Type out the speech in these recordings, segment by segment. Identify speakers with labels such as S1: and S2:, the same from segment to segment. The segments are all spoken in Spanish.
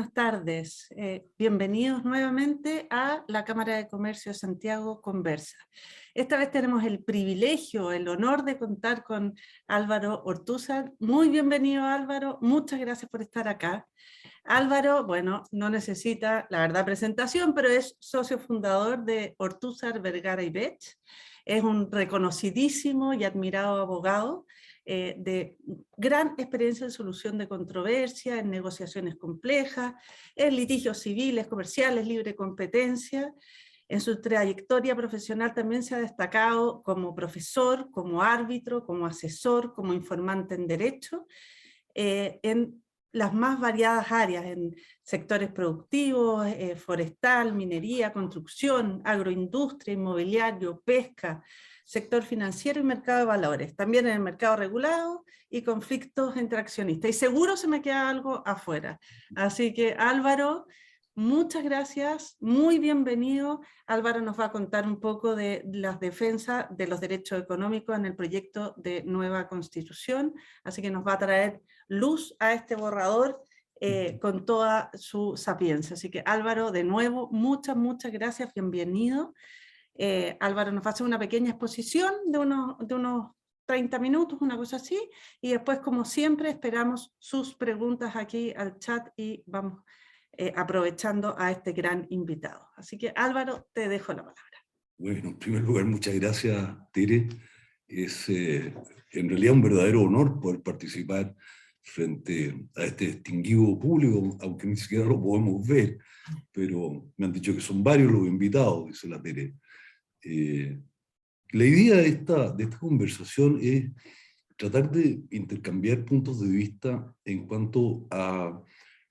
S1: Buenas tardes, bienvenidos nuevamente a la Cámara de Comercio de Santiago Conversa. Esta vez tenemos el privilegio, el honor de contar con Álvaro Ortúzar. Muy bienvenido, Álvaro, muchas gracias por estar acá. Álvaro, bueno, no necesita, la verdad, presentación, pero es socio fundador de Ortúzar, Vergara y Bech. Es un reconocidísimo y admirado abogado de gran experiencia en solución de controversia, en negociaciones complejas, en litigios civiles, comerciales, libre competencia. En su trayectoria profesional también se ha destacado como profesor, como árbitro, como asesor, como informante en derecho, en las más variadas áreas, en sectores productivos, forestal, minería, construcción, agroindustria, inmobiliario, pesca, sector financiero y mercado de valores, también en el mercado regulado y conflictos entre accionistas. Y seguro se me queda algo afuera. Así que Álvaro, muchas gracias, muy bienvenido. Álvaro nos va a contar un poco de las defensas de los derechos económicos en el proyecto de nueva Constitución, así que nos va a traer luz a este borrador con toda su sapiencia. Así que Álvaro, de nuevo, muchas gracias, bienvenido. Álvaro nos va a hacer una pequeña exposición de unos 30 minutos, una cosa así, y después, como siempre, esperamos sus preguntas aquí al chat y vamos aprovechando a este gran invitado. Así que Álvaro, te dejo la palabra.
S2: Bueno, en primer lugar, muchas gracias, Tere. Es en realidad un verdadero honor poder participar frente a este distinguido público, aunque ni siquiera lo podemos ver, pero me han dicho que son varios los invitados, dice la Tere. La idea de esta conversación es tratar de intercambiar puntos de vista en cuanto a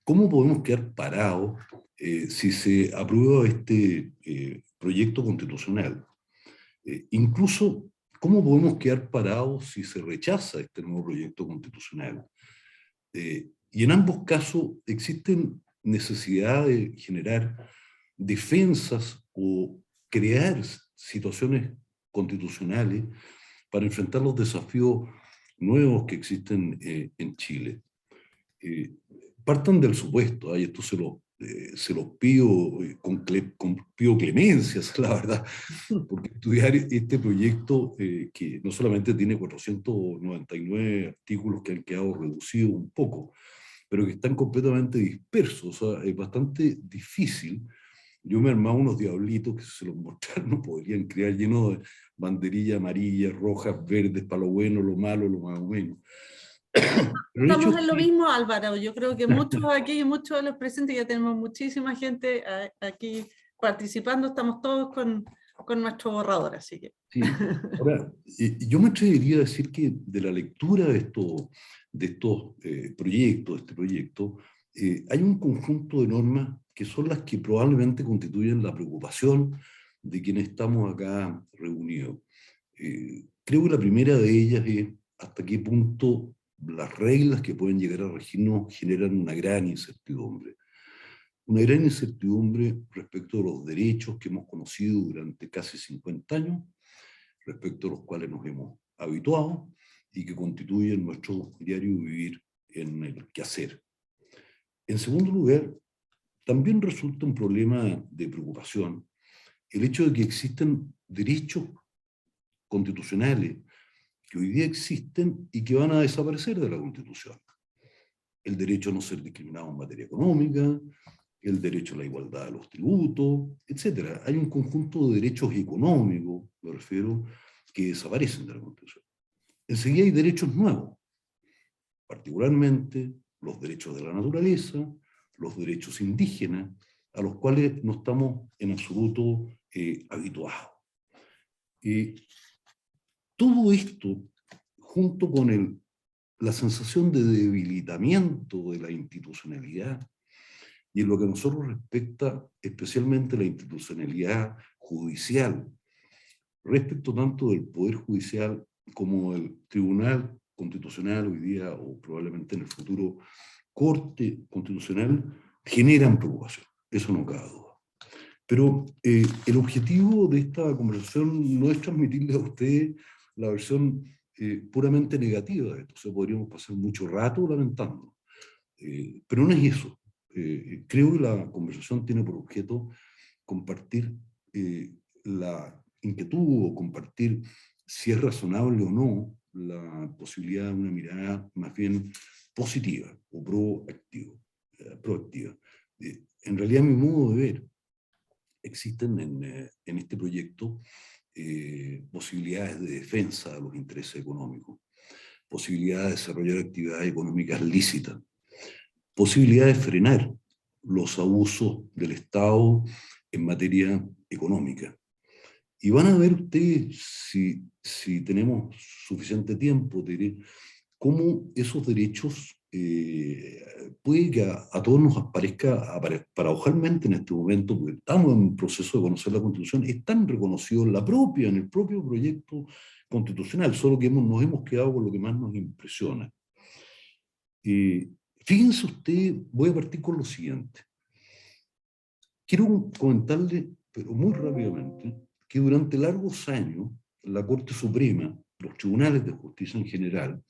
S2: cómo podemos quedar parados si se aprueba este proyecto constitucional. Incluso, ¿cómo podemos quedar parados si se rechaza este nuevo proyecto constitucional? Y en ambos casos existen necesidad de generar defensas o crear situaciones constitucionales para enfrentar los desafíos nuevos que existen en Chile. Partan del supuesto, y esto se los pido pido clemencias, la verdad, porque estudiar este proyecto, que no solamente tiene 499 artículos que han quedado reducidos un poco, pero que están completamente dispersos, o sea, es bastante difícil. Yo me armaba unos diablitos que si se los mostraran no podrían crear, llenos de banderillas amarillas, rojas, verdes, para lo bueno, lo malo, lo más o menos. Pero el hecho
S1: Estamos
S2: es
S1: en lo
S2: que,
S1: mismo, Álvaro. Yo creo que muchos aquí, muchos de los presentes, ya tenemos muchísima gente aquí participando, estamos todos con nuestro borrador, así que.
S2: sí. Ahora, yo me atrevería a decir que de la lectura de estos proyectos, de este proyecto, hay un conjunto de normas que son las que probablemente constituyen la preocupación de quienes estamos acá reunidos. Creo que la primera de ellas es hasta qué punto las reglas que pueden llegar a regirnos generan una gran incertidumbre. Una gran incertidumbre respecto de los derechos que hemos conocido durante casi 50 años, respecto a los cuales nos hemos habituado y que constituyen nuestro diario vivir en el quehacer. En segundo lugar, también resulta un problema de preocupación el hecho de que existen derechos constitucionales que hoy día existen y que van a desaparecer de la Constitución. El derecho a no ser discriminado en materia económica, el derecho a la igualdad de los tributos, etc. Hay un conjunto de derechos económicos, me refiero, que desaparecen de la Constitución. Enseguida hay derechos nuevos, particularmente los derechos de la naturaleza, los derechos indígenas, a los cuales no estamos en absoluto habituados. Todo esto, junto con la sensación de debilitamiento de la institucionalidad, y en lo que a nosotros respecta, especialmente la institucionalidad judicial, respecto tanto del Poder Judicial como del Tribunal Constitucional hoy día, o probablemente en el futuro, Corte Constitucional, generan preocupación. Eso no cabe duda. Pero el objetivo de esta conversación no es transmitirle a ustedes la versión puramente negativa de esto. O sea, podríamos pasar mucho rato lamentando. Pero no es eso. creo que la conversación tiene por objeto compartir la inquietud o compartir si es razonable o no la posibilidad de una mirada más bien positiva o proactiva. En realidad, a mi modo de ver, existen en este proyecto posibilidades de defensa de los intereses económicos, posibilidad de desarrollar actividades económicas lícitas, posibilidad de frenar los abusos del Estado en materia económica. Y van a ver ustedes, si tenemos suficiente tiempo, diré, cómo esos derechos puede que a todos nos parezca paradojalmente en este momento, porque estamos en un proceso de conocer la Constitución, están reconocidos en el propio proyecto constitucional, solo que nos hemos quedado con lo que más nos impresiona. Fíjense ustedes, voy a partir con lo siguiente. Quiero comentarle, pero muy rápidamente, que durante largos años la Corte Suprema, los tribunales de justicia en general,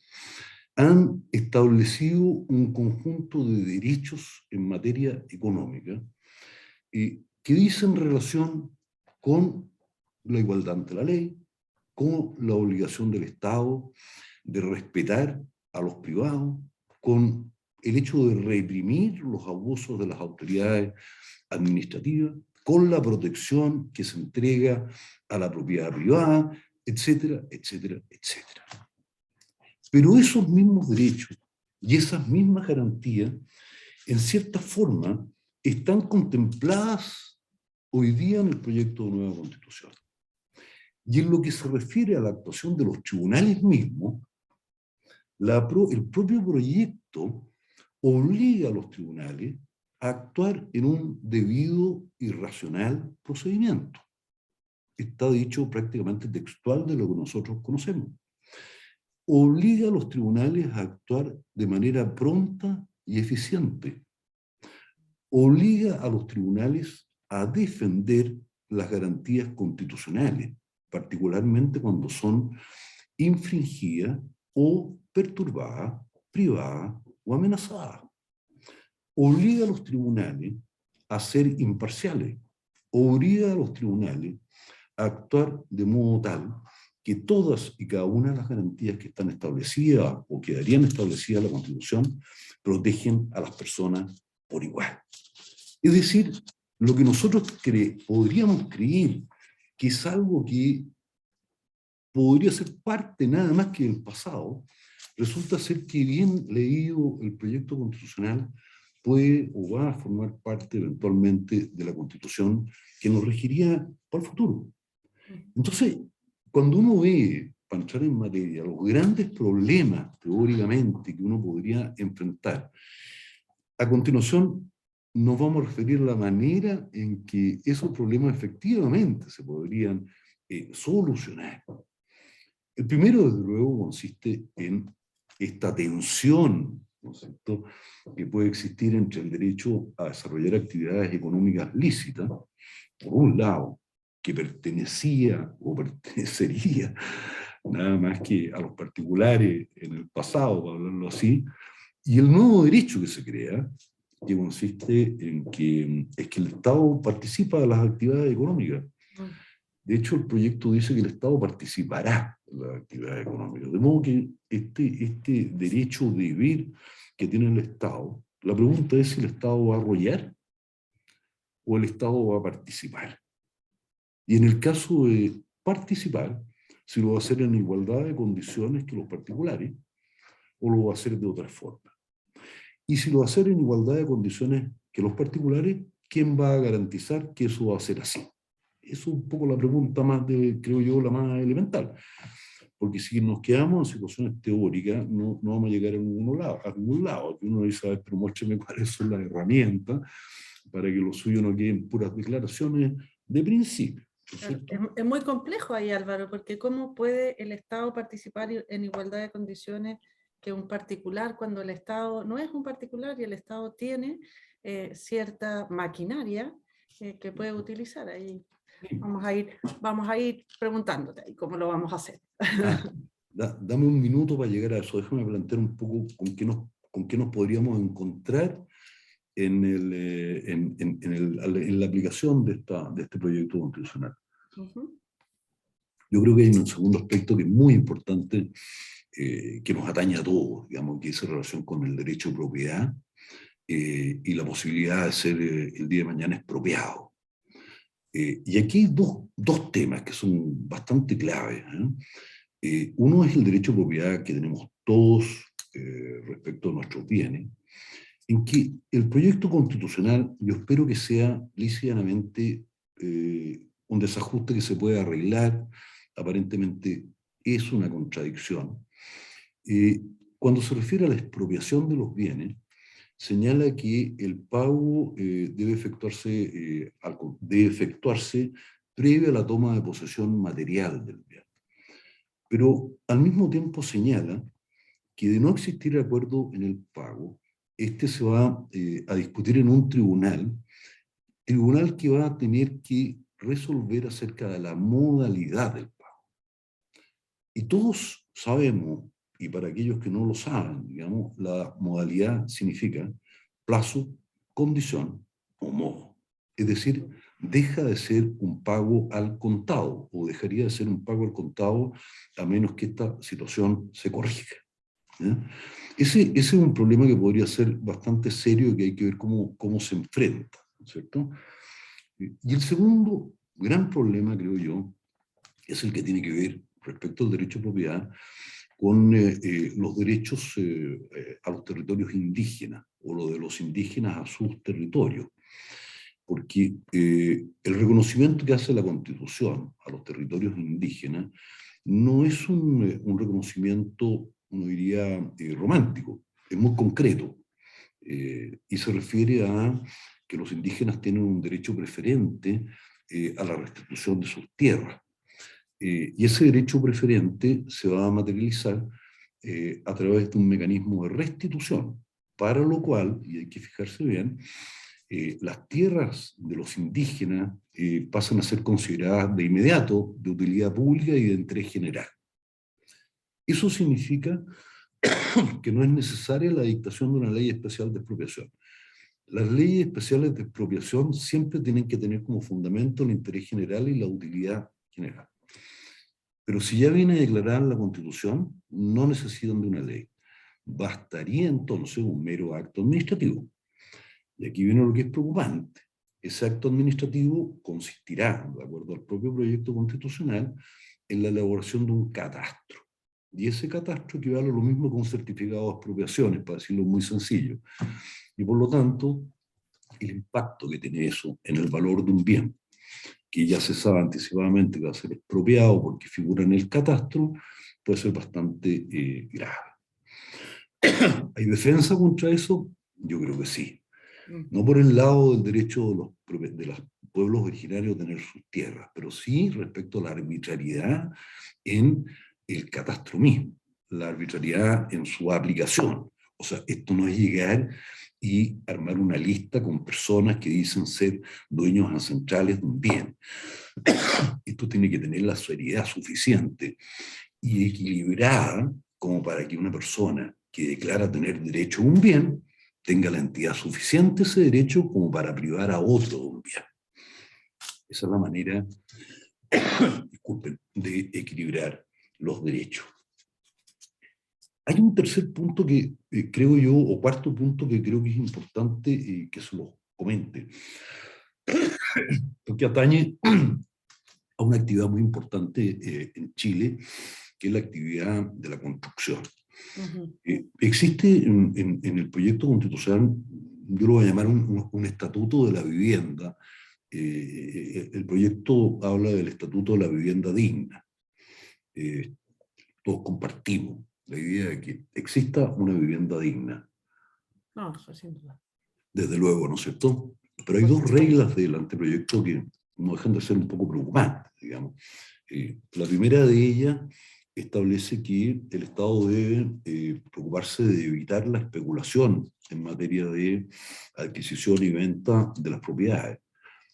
S2: han establecido un conjunto de derechos en materia económica que dicen relación con la igualdad ante la ley, con la obligación del Estado de respetar a los privados, con el hecho de reprimir los abusos de las autoridades administrativas, con la protección que se entrega a la propiedad privada, etcétera, etcétera, etcétera. Pero esos mismos derechos y esas mismas garantías, en cierta forma, están contempladas hoy día en el proyecto de nueva Constitución. Y en lo que se refiere a la actuación de los tribunales mismos, el propio proyecto obliga a los tribunales a actuar en un debido y racional procedimiento. Está dicho prácticamente textual de lo que nosotros conocemos. Obliga a los tribunales a actuar de manera pronta y eficiente. Obliga a los tribunales a defender las garantías constitucionales, particularmente cuando son infringidas o perturbadas, privadas o amenazadas. Obliga a los tribunales a ser imparciales. Obliga a los tribunales a actuar de modo tal que todas y cada una de las garantías que están establecidas o quedarían establecidas en la Constitución protegen a las personas por igual. Es decir, lo que nosotros podríamos creer que es algo que podría ser parte nada más que del pasado, resulta ser que bien leído el proyecto constitucional puede o va a formar parte eventualmente de la Constitución que nos regiría para el futuro. Entonces, cuando uno ve, para entrar en materia, los grandes problemas teóricamente que uno podría enfrentar, a continuación nos vamos a referir a la manera en que esos problemas efectivamente se podrían solucionar. El primero, desde luego, consiste en esta tensión, ¿no es cierto?, que puede existir entre el derecho a desarrollar actividades económicas lícitas, por un lado, que pertenecía o pertenecería nada más que a los particulares en el pasado, para hablarlo así, y el nuevo derecho que se crea, que consiste en que el Estado participa de las actividades económicas. De hecho, el proyecto dice que el Estado participará en las actividades económicas. De modo que este derecho de vivir que tiene el Estado, la pregunta es si el Estado va a arrollar o el Estado va a participar. Y en el caso de participar, si lo va a hacer en igualdad de condiciones que los particulares, o lo va a hacer de otra forma. Y si lo va a hacer en igualdad de condiciones que los particulares, ¿quién va a garantizar que eso va a ser así? Eso es un poco la pregunta más, creo yo, la más elemental. Porque si nos quedamos en situaciones teóricas, no vamos a llegar a ningún lado. Uno dice, a ver, pero muéstrame cuáles son las herramientas para que lo suyo no queden puras declaraciones de principio.
S1: Es muy complejo ahí, Álvaro, porque ¿cómo puede el Estado participar en igualdad de condiciones que un particular cuando el Estado no es un particular y el Estado tiene cierta maquinaria que puede utilizar? Ahí vamos a ir preguntándote ahí cómo lo vamos a hacer.
S2: Dame un minuto para llegar a eso. Déjame plantear un poco con qué nos podríamos encontrar en la aplicación de este proyecto constitucional.
S1: Ujú.
S2: Yo creo que hay un segundo aspecto que es muy importante, que nos atañe a todos, digamos, que es en relación con el derecho de propiedad y la posibilidad de ser el día de mañana expropiado. Y aquí hay dos temas que son bastante claves, ¿eh? Uno es el derecho de propiedad que tenemos todos respecto a nuestros bienes, en que el proyecto constitucional, yo espero que sea lícitamente un desajuste que se puede arreglar, aparentemente es una contradicción. Eh, Cuando se refiere a la expropiación de los bienes, señala que el pago debe efectuarse previo a la toma de posesión material del bien. Pero al mismo tiempo señala que de no existir acuerdo en el pago, este se va a discutir en un tribunal que va a tener que resolver acerca de la modalidad del pago. Y todos sabemos, y para aquellos que no lo saben, digamos, la modalidad significa plazo, condición o modo. Es decir, deja de ser un pago al contado, o dejaría de ser un pago al contado a menos que esta situación se corrija. ¿Ya? Ese es un problema que podría ser bastante serio y que hay que ver cómo se enfrenta, ¿cierto? Y el segundo gran problema, creo yo, es el que tiene que ver respecto al derecho de propiedad con los derechos a los territorios indígenas o lo de los indígenas a sus territorios. Porque el reconocimiento que hace la Constitución a los territorios indígenas no es un reconocimiento, uno diría, romántico, es muy concreto y se refiere a que los indígenas tienen un derecho preferente a la restitución de sus tierras. Y ese derecho preferente se va a materializar a través de un mecanismo de restitución, para lo cual, y hay que fijarse bien, las tierras de los indígenas pasan a ser consideradas de inmediato de utilidad pública y de interés general. Eso significa que no es necesaria la dictación de una ley especial de expropiación. Las leyes especiales de expropiación siempre tienen que tener como fundamento el interés general y la utilidad general. Pero si ya viene declarada en la Constitución, no necesitan de una ley. Bastaría entonces un mero acto administrativo. Y aquí viene lo que es preocupante. Ese acto administrativo consistirá, de acuerdo al propio proyecto constitucional, en la elaboración de un catastro. Y ese catastro equivale a lo mismo que un certificado de expropiaciones, para decirlo muy sencillo. Y por lo tanto, el impacto que tiene eso en el valor de un bien, que ya se sabe anticipadamente que va a ser expropiado porque figura en el catastro, puede ser bastante grave. ¿Hay defensa contra eso? Yo creo que sí. No por el lado del derecho de los pueblos originarios a tener sus tierras, pero sí respecto a la arbitrariedad en el catastro mismo, la arbitrariedad en su aplicación. O sea, esto no es llegar y armar una lista con personas que dicen ser dueños ancestrales de un bien. Esto tiene que tener la seriedad suficiente y equilibrada como para que una persona que declara tener derecho a un bien tenga la entidad suficiente ese derecho como para privar a otro de un bien. Esa es la manera, disculpen, de equilibrar los derechos. Hay un tercer punto que creo yo, o cuarto punto que creo que es importante que se lo comente, porque atañe a una actividad muy importante en Chile, que es la actividad de la construcción. Existe en el proyecto constitucional, yo lo voy a llamar un estatuto de la vivienda. El proyecto habla del estatuto de la vivienda digna. Todos compartimos la idea de que exista una vivienda digna.
S1: No, eso sin duda.
S2: Desde luego, ¿no es cierto? Pero hay dos reglas del anteproyecto que no dejan de ser un poco preocupantes, digamos. La primera de ellas establece que el Estado debe preocuparse de evitar la especulación en materia de adquisición y venta de las propiedades.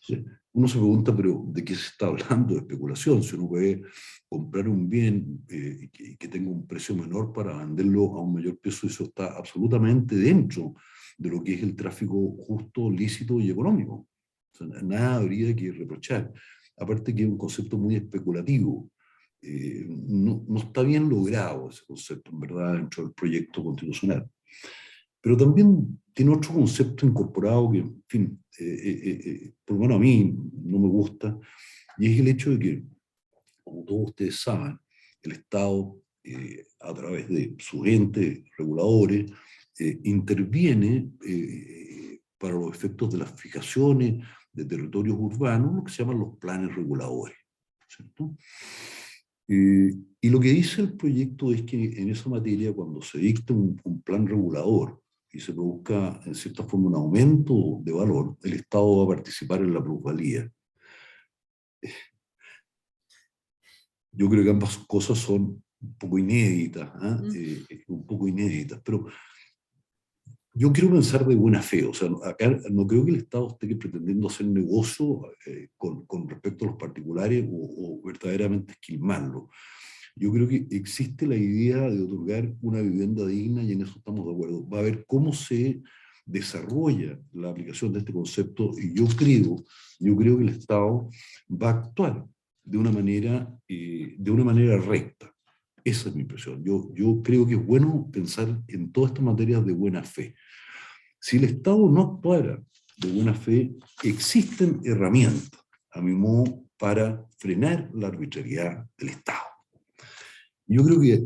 S2: ¿Sí? Uno se pregunta, pero ¿de qué se está hablando de especulación? Si uno puede comprar un bien que tenga un precio menor para venderlo a un mayor precio, eso está absolutamente dentro de lo que es el tráfico justo, lícito y económico. O sea, nada habría que reprochar. Aparte que es un concepto muy especulativo. No está bien logrado ese concepto, en verdad, dentro del proyecto constitucional. Pero también tiene otro concepto incorporado que, en fin, por lo menos a mí no me gusta, y es el hecho de que, como todos ustedes saben, el Estado, a través de sus entes reguladores, interviene para los efectos de las fijaciones de territorios urbanos, lo que se llaman los planes reguladores, ¿cierto? Y lo que dice el proyecto es que en esa materia, cuando se dicta un plan regulador y se produzca en cierta forma un aumento de valor, el Estado va a participar en la plusvalía. Yo creo que ambas cosas son un poco inéditas, un poco inéditas, pero yo quiero pensar de buena fe. O sea, acá no creo que el Estado esté pretendiendo hacer negocio con respecto a los particulares o verdaderamente esquilmarlo. Yo creo que existe la idea de otorgar una vivienda digna y en eso estamos de acuerdo. Va a ver cómo se desarrolla la aplicación de este concepto y yo creo que el Estado va a actuar de una manera recta. Esa es mi impresión. Yo creo que es bueno pensar en todas estas materias de buena fe. Si el Estado no actuara de buena fe, existen herramientas, a mi modo, para frenar la arbitrariedad del Estado. Yo creo que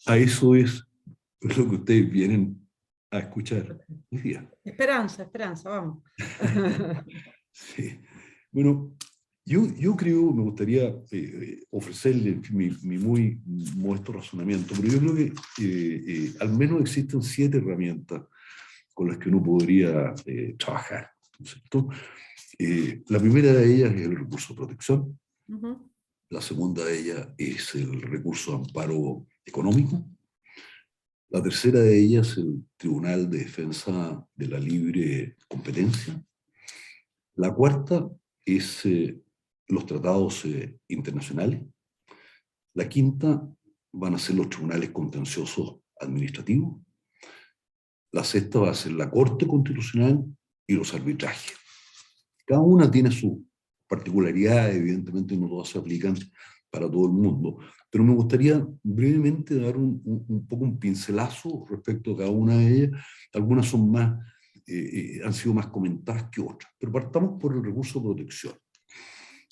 S2: a eso es lo que ustedes vienen a escuchar hoy día.
S1: Esperanza, esperanza, vamos.
S2: Sí. Bueno, yo creo, me gustaría ofrecerle mi muy modesto razonamiento, pero yo creo que al menos existen 7 herramientas con las que uno podría trabajar, ¿no es cierto? La primera de ellas es el recurso de protección. La segunda de ellas es el recurso de amparo económico. La tercera de ellas es el Tribunal de Defensa de la Libre Competencia. La cuarta es los tratados internacionales. La quinta van a ser los tribunales contenciosos administrativos. La sexta va a ser la Corte Constitucional y los arbitrajes. Cada una tiene su particularidad, evidentemente no todas se aplican para todo el mundo, pero me gustaría brevemente dar un poco un pincelazo respecto a cada una de ellas. Algunas son más, han sido más comentadas que otras, pero partamos por el recurso de protección.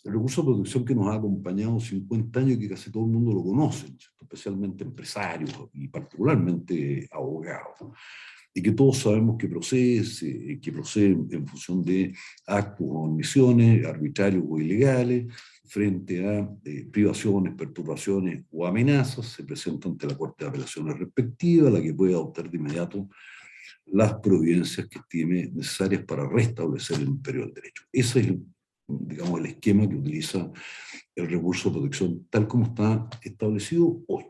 S2: El recurso de protección que nos ha acompañado 50 años y que casi todo el mundo lo conoce, ¿no? Especialmente empresarios y particularmente abogados, y que todos sabemos que procede en función de actos o omisiones arbitrarios o ilegales, frente a privaciones, perturbaciones o amenazas, se presenta ante la Corte de Apelaciones respectiva, la que puede adoptar de inmediato las providencias que estime necesarias para restablecer el imperio del derecho. Ese es digamos, el esquema que utiliza el recurso de protección tal como está establecido hoy.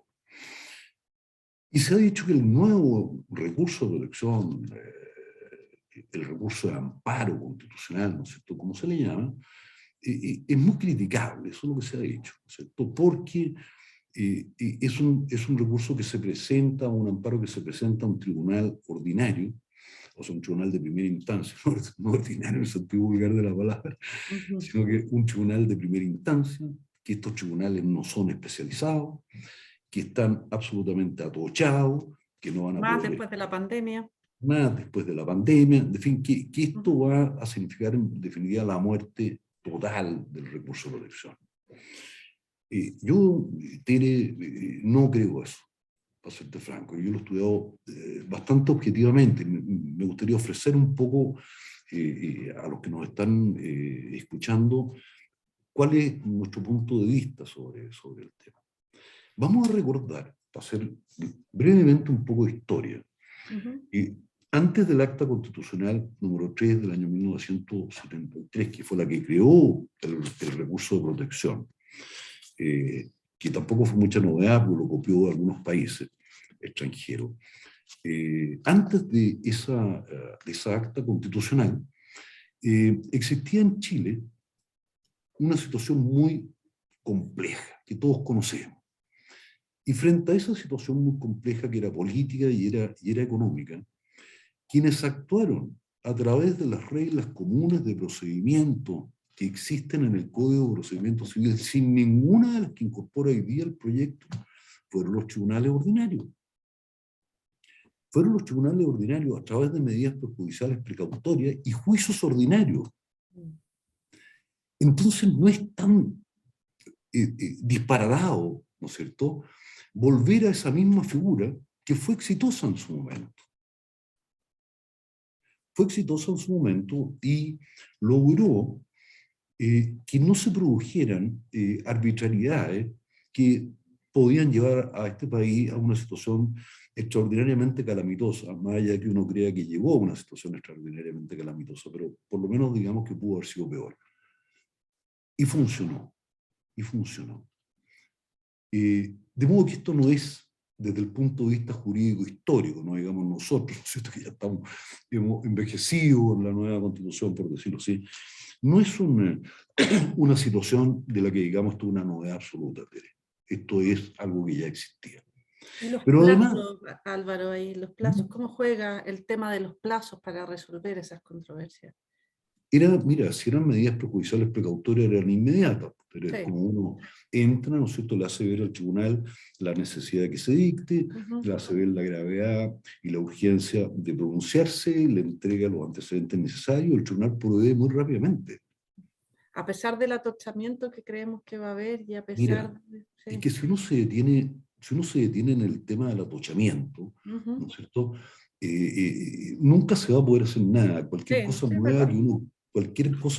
S2: Y se ha dicho que el nuevo recurso de protección, el recurso de amparo constitucional, ¿no es cierto?, como se le llama, es muy criticable, eso es lo que se ha dicho, ¿no es cierto?, porque es un recurso que se presenta, un amparo que se presenta a un tribunal ordinario, o sea, un tribunal de primera instancia, no ordinario en el sentido vulgar de la palabra, sino que un tribunal de primera instancia, que estos tribunales no son especializados, que están absolutamente atochados, que no van a
S1: Más
S2: poder...
S1: después de la pandemia.
S2: Más después de la pandemia, en fin, que esto va a significar en definitiva la muerte total del recurso de protección. Yo, Tere, no creo eso, para serte franco. Yo lo he estudiado bastante objetivamente. Me gustaría ofrecer un poco a los que nos están escuchando cuál es nuestro punto de vista sobre el tema. Vamos a recordar, para hacer brevemente un poco de historia, antes del Acta Constitucional número 3 del año 1973, que fue la que creó el recurso de protección, que tampoco fue mucha novedad, porque lo copió de algunos países extranjeros. Antes de esa Acta Constitucional, existía en Chile una situación muy compleja, que todos conocemos. Y frente a esa situación muy compleja, que era política y era económica, quienes actuaron a través de las reglas comunes de procedimiento que existen en el Código de Procedimiento Civil, sin ninguna de las que incorpora hoy día el proyecto, fueron los tribunales ordinarios. Fueron los tribunales ordinarios a través de medidas perjudiciales precautorias y juicios ordinarios. Entonces no es tan disparatado, ¿no es cierto?, volver a esa misma figura que fue exitosa en su momento. Fue exitosa en su momento y logró que no se produjeran arbitrariedades que podían llevar a este país a una situación extraordinariamente calamitosa, más allá de que uno crea que llegó a una situación extraordinariamente calamitosa, pero por lo menos digamos que pudo haber sido peor. Y funcionó, y funcionó. De modo que esto no es, desde el punto de vista jurídico histórico, no digamos nosotros, ¿cierto?, que ya estamos, hemos envejecido en la nueva Constitución, por decirlo así, no es una situación de la que digamos esto es una novedad absoluta, Tere. Esto es algo que ya existía.
S1: Y los
S2: Pero además,
S1: plazos, Álvaro, ahí, los plazos, ¿cómo juega el tema de los plazos para resolver esas controversias?
S2: mira, si eran medidas prejudiciales precautorias eran inmediatas, pero es
S1: Sí.
S2: como uno entra, ¿no es cierto?, le hace ver al tribunal la necesidad de que se dicte, le hace ver la gravedad y la urgencia de pronunciarse, le entrega los antecedentes necesarios, el tribunal provee muy rápidamente.
S1: A pesar del atochamiento que creemos que va a haber y a pesar
S2: Mira,
S1: de...
S2: es que si uno se detiene en el tema del atochamiento, ¿no es cierto?, nunca se va a poder hacer nada. Cualquier cosa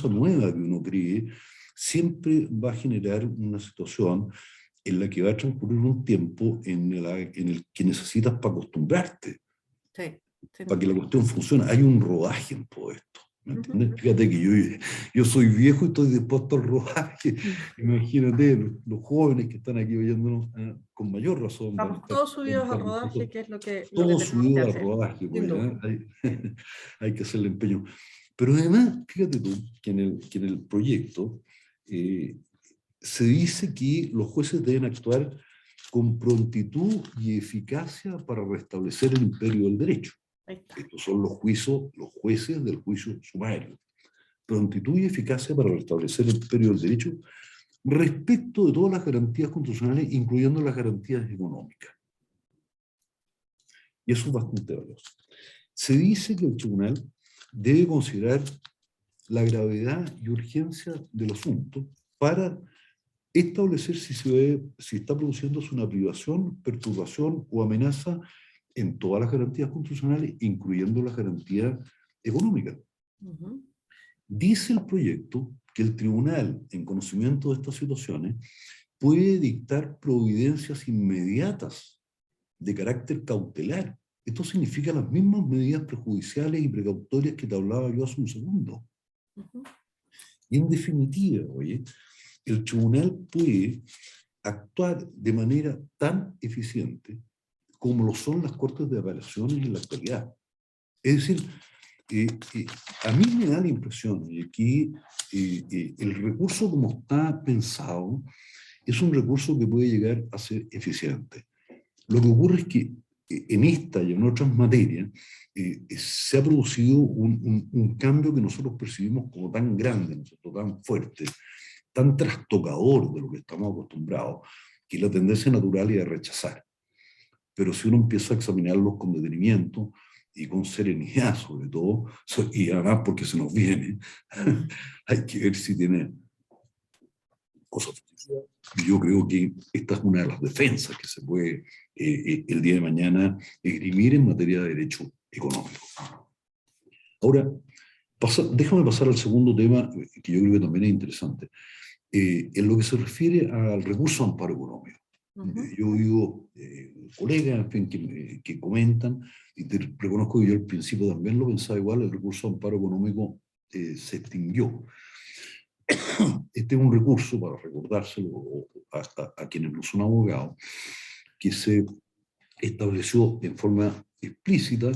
S2: nueva que uno cree siempre va a generar una situación en la que va a transcurrir un tiempo en el que necesitas para acostumbrarte, para que la cuestión funcione. Hay un rodaje en todo esto. ¿Me entiendes? Fíjate que yo soy viejo y estoy dispuesto al rodaje. Imagínate, los jóvenes que están aquí oyéndonos, con mayor razón van a
S1: Estamos
S2: estar...
S1: todos subidos al rodaje, que es lo que
S2: Todos
S1: tenemos que
S2: subidos al
S1: hacer.
S2: rodaje, pues,
S1: Sin duda.
S2: hay que hacerle empeño. Pero además, fíjate tú, que en el proyecto se dice que los jueces deben actuar con prontitud y eficacia para restablecer el imperio del derecho. Estos son los jueces del juicio sumario. Prontitud y eficacia para restablecer el imperio del derecho respecto de todas las garantías constitucionales, incluyendo las garantías económicas. Y eso es bastante valioso. Se dice que el tribunal debe considerar la gravedad y urgencia del asunto para establecer si está produciéndose una privación, perturbación o amenaza en todas las garantías constitucionales, incluyendo las garantías económicas. Dice el proyecto que el tribunal, en conocimiento de estas situaciones, puede dictar providencias inmediatas de carácter cautelar. Esto significa las mismas medidas prejudiciales y precautorias que te hablaba yo hace un segundo. Y en definitiva, oye, el tribunal puede actuar de manera tan eficiente como lo son las cortes de apelaciones en la actualidad. Es decir, a mí me da la impresión de que el recurso como está pensado es un recurso que puede llegar a ser eficiente. Lo que ocurre es que en esta y en otras materias se ha producido un cambio que nosotros percibimos como tan grande, tan fuerte, tan trastocador de lo que estamos acostumbrados, que la tendencia natural es a rechazar. Pero si uno empieza a examinarlos con detenimiento y con serenidad sobre todo, y además porque se nos viene, hay que ver si tiene cosas positivas. Y yo creo que esta es una de las defensas que se puede el día de mañana esgrimir en materia de derecho económico. Ahora, déjame pasar al segundo tema, que yo creo que también es interesante. En lo que se refiere al recurso de amparo económico. Yo he oído colegas, en fin, que comentan, y te reconozco que yo al principio también lo pensaba igual, el recurso de amparo económico se extinguió. Este es un recurso, para recordárselo a quienes no son abogados, que se estableció en forma explícita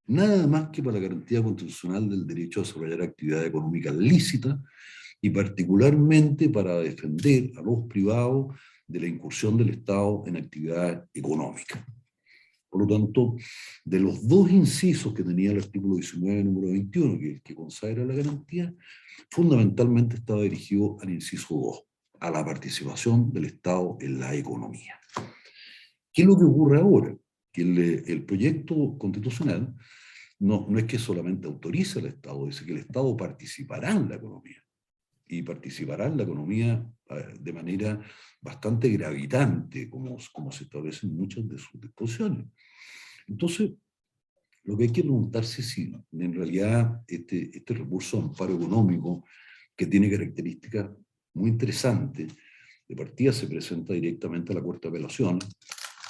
S2: nada más que para la garantía constitucional del derecho a desarrollar actividades económicas lícitas y particularmente para defender a los privados de la incursión del Estado en actividades económicas. Por lo tanto, de los dos incisos que tenía el artículo 19, número 21, que consagra la garantía, fundamentalmente estaba dirigido al inciso 2, a la participación del Estado en la economía. ¿Qué es lo que ocurre ahora? Que el proyecto constitucional no es que solamente autorice al Estado, dice que el Estado participará en la economía. Y participará en la economía de manera bastante gravitante, como se establecen muchas de sus disposiciones. Entonces, lo que hay que preguntarse es si en realidad este recurso de amparo económico, que tiene características muy interesantes, de partida se presenta directamente a la Corte de Apelaciones,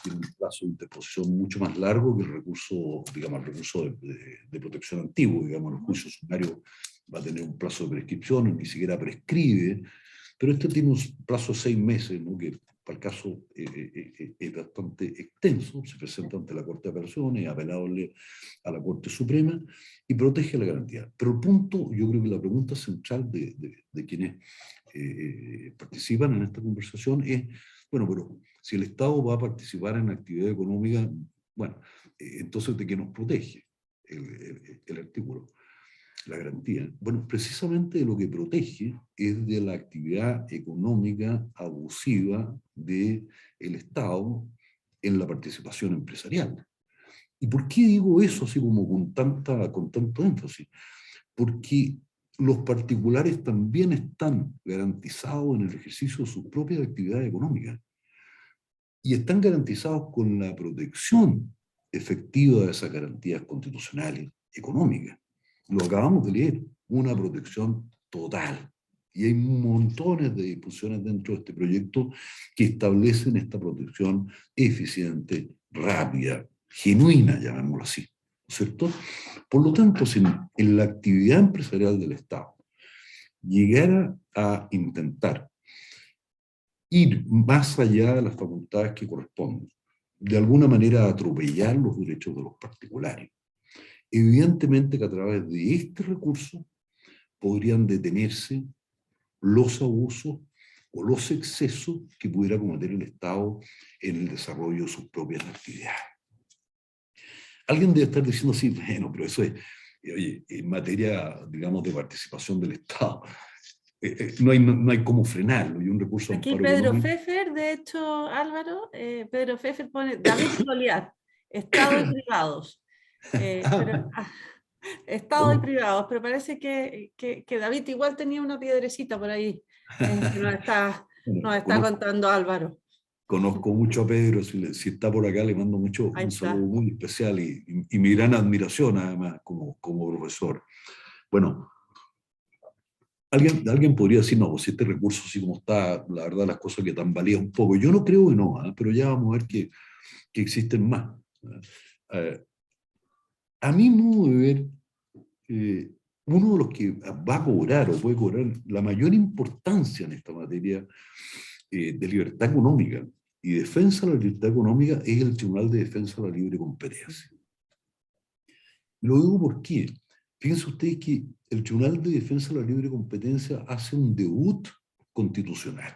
S2: tiene un plazo de interposición mucho más largo que el recurso, digamos, el recurso de protección antiguo, digamos, el juicio sumario va a tener un plazo de prescripción, ni siquiera prescribe, pero este tiene un plazo de 6 meses, ¿no? Que para el caso es bastante extenso, se presenta ante la Corte de Apelaciones, es apelable a la Corte Suprema y protege la garantía. Pero el punto, yo creo que la pregunta central de quienes participan en esta conversación es, bueno, pero si el Estado va a participar en actividad económica, bueno, entonces ¿de qué nos protege el artículo? La garantía. Bueno, precisamente lo que protege es de la actividad económica abusiva del Estado en la participación empresarial. ¿Y por qué digo eso así como con tanto énfasis? Porque los particulares también están garantizados en el ejercicio de sus propias actividades económicas y están garantizados con la protección efectiva de esas garantías constitucionales económicas. Lo acabamos de leer, una protección total. Y hay montones de disposiciones dentro de este proyecto que establecen esta protección eficiente, rápida, genuina, llamémoslo así, ¿cierto? Por lo tanto, si en la actividad empresarial del Estado llegara a intentar ir más allá de las facultades que corresponden, de alguna manera atropellar los derechos de los particulares, evidentemente que a través de este recurso podrían detenerse los abusos o los excesos que pudiera cometer el Estado en el desarrollo de sus propias actividades. Alguien debe estar diciendo así, bueno, pero eso es, oye, en materia, digamos, de participación del Estado, no hay cómo frenarlo, y un recurso de
S1: Aquí
S2: amparo
S1: Pedro
S2: económico.
S1: Pfeffer, de hecho, Álvaro, Pedro Pfeffer pone David y Goliat, Estado y privados. Estado y
S2: Conozco,
S1: privados, pero parece que David igual tenía una piedrecita por ahí que
S2: bueno,
S1: nos está
S2: conozco,
S1: contando Álvaro.
S2: conozco mucho a Pedro, si está por acá le mando
S1: Ahí
S2: un saludo
S1: está.
S2: muy especial y mi gran admiración además como profesor. Bueno, alguien podría decir, no, si este recurso así como está, la verdad las cosas que tambalea un poco. Yo no creo que no, pero ya vamos a ver que existen más. A mi modo de ver, uno de los que va a cobrar o puede cobrar la mayor importancia en esta materia de libertad económica y defensa de la libertad económica es el Tribunal de Defensa de la Libre Competencia. Lo digo porque, fíjense ustedes que el Tribunal de Defensa de la Libre Competencia hace un debut constitucional.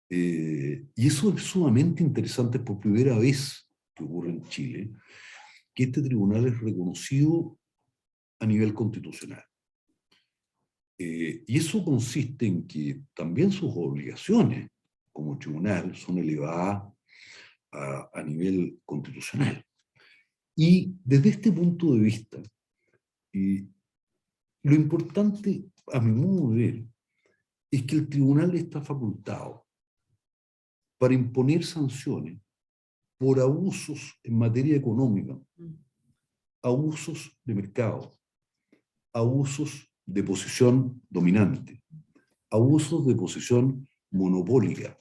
S2: Y eso es sumamente interesante, por primera vez que ocurre en Chile, que este tribunal es reconocido a nivel constitucional. Y eso consiste en que también sus obligaciones como tribunal son elevadas a nivel constitucional. Y desde este punto de vista, lo importante, a mi modo de ver, es que el tribunal está facultado para imponer sanciones por abusos en materia económica, abusos de mercado, abusos de posición dominante, abusos de posición monopólica,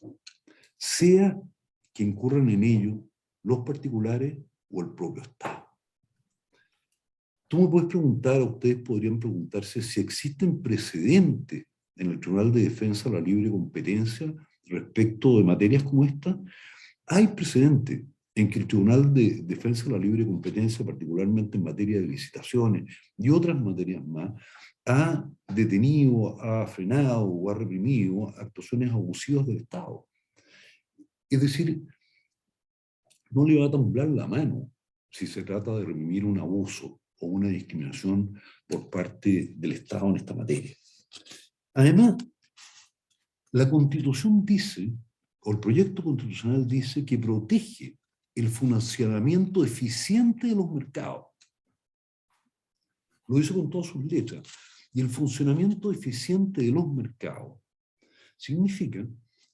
S2: sea que incurran en ello los particulares o el propio Estado. Tú me puedes preguntar, ustedes podrían preguntarse si existen precedentes en el Tribunal de Defensa de la Libre Competencia respecto de materias como esta. Hay precedentes en que el Tribunal de Defensa de la Libre Competencia, particularmente en materia de licitaciones y otras materias más, ha detenido, ha frenado o ha reprimido actuaciones abusivas del Estado. Es decir, no le va a temblar la mano si se trata de reprimir un abuso o una discriminación por parte del Estado en esta materia. Además, la Constitución dice, o el proyecto constitucional dice, que protege el funcionamiento eficiente de los mercados. Lo dice con todas sus letras. Y el funcionamiento eficiente de los mercados significa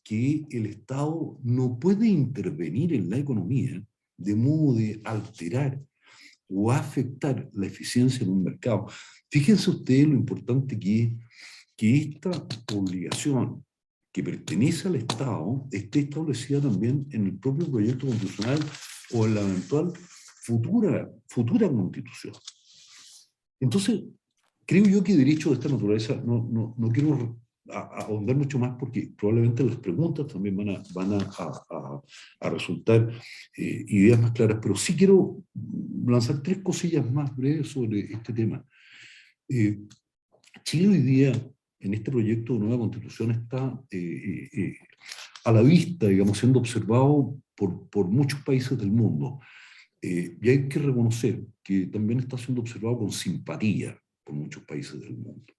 S2: que el Estado no puede intervenir en la economía de modo de alterar o afectar la eficiencia en un mercado. Fíjense ustedes lo importante que es que esta obligación que pertenece al Estado esté establecida también en el propio proyecto constitucional o en la eventual futura constitución. Entonces, creo yo que derechos de esta naturaleza, no quiero ahondar mucho más porque probablemente las preguntas también van a resultar ideas más claras, pero sí quiero lanzar 3 cosillas más breves sobre este tema. Chile hoy día, en este proyecto de nueva constitución, está a la vista, digamos, siendo observado por muchos países del mundo. Y hay que reconocer que también está siendo observado con simpatía por muchos países del mundo.